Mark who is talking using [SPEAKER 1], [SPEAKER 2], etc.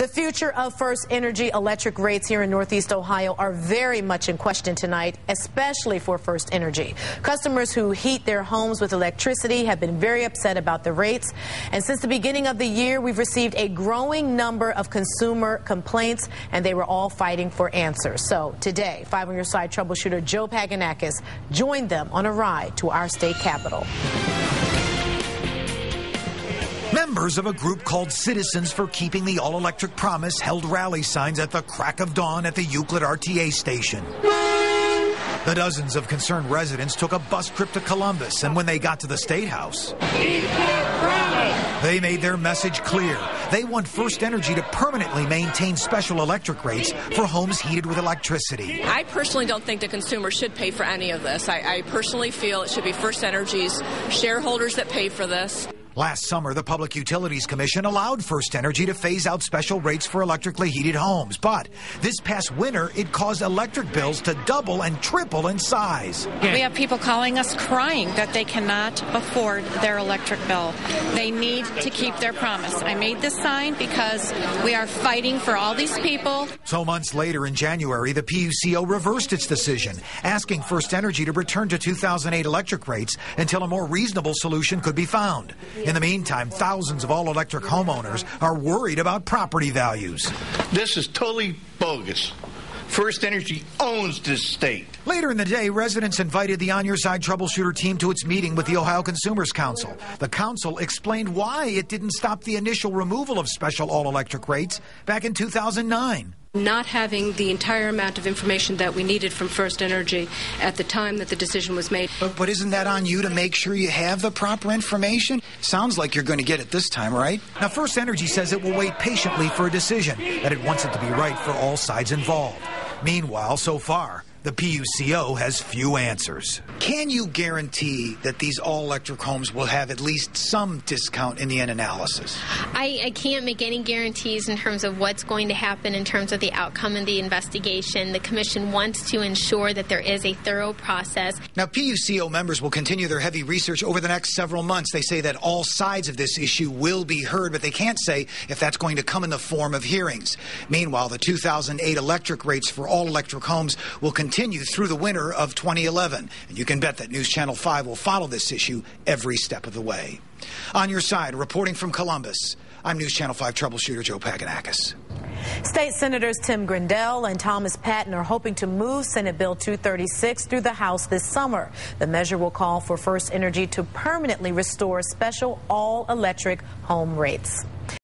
[SPEAKER 1] The future of First Energy electric rates here in Northeast Ohio are very much in question tonight, especially for First Energy. Customers who heat their homes with electricity have been very upset about the rates. And since the beginning of the year, we've received a growing number of consumer complaints, and they were all fighting for answers. So today, 5 on Your Side troubleshooter Joe Pagonakis joined them on a ride to our state capitol.
[SPEAKER 2] Members of a group called Citizens for Keeping the All-Electric Promise held rally signs at the crack of dawn at the Euclid RTA station. The dozens of concerned residents took a bus trip to Columbus, and when they got to the State House, they made their message clear. They want First Energy to permanently maintain special electric rates for homes heated with electricity.
[SPEAKER 3] I personally don't think the consumer should pay for any of this. I personally feel it should be First Energy's shareholders that pay for this.
[SPEAKER 2] Last summer, the Public Utilities Commission allowed First Energy to phase out special rates for electrically heated homes. But this past winter, it caused electric bills to double and triple in size.
[SPEAKER 4] We have people calling us crying that they cannot afford their electric bill. They need to keep their promise. I made this sign because we are fighting for all these people.
[SPEAKER 2] So months later in January, the PUCO reversed its decision, asking First Energy to return to 2008 electric rates until a more reasonable solution could be found. In the meantime, thousands of all-electric homeowners are worried about property values.
[SPEAKER 5] This is totally bogus. First Energy owns this state.
[SPEAKER 2] Later in the day, residents invited the On Your Side troubleshooter team to its meeting with the Ohio Consumers Council. The council explained why it didn't stop the initial removal of special all-electric rates back in 2009.
[SPEAKER 6] Not having the entire amount of information that we needed from First Energy at the time that the decision was made.
[SPEAKER 7] But isn't that on you to make sure you have the proper information? Sounds like you're going to get it this time, right?
[SPEAKER 2] Now, First Energy says it will wait patiently for a decision, that it wants it to be right for all sides involved. Meanwhile, so far, the PUCO has few answers.
[SPEAKER 7] Can you guarantee that these all-electric homes will have at least some discount in the end analysis?
[SPEAKER 8] I can't make any guarantees in terms of what's going to happen in terms of the outcome of the investigation. The Commission wants to ensure that there is a thorough process.
[SPEAKER 7] Now, PUCO members will continue their heavy research over the next several months. They say that all sides of this issue will be heard, but they can't say if that's going to come in the form of hearings. Meanwhile, the 2008 electric rates for all-electric homes will continue through the winter of 2011. And you can bet that News Channel 5 will follow this issue every step of the way. On Your Side, reporting from Columbus, I'm News Channel 5 troubleshooter Joe Pagonakis.
[SPEAKER 1] State Senators Tim Grindell and Thomas Patton are hoping to move Senate Bill 236 through the House this summer. The measure will call for First Energy to permanently restore special all-electric home rates.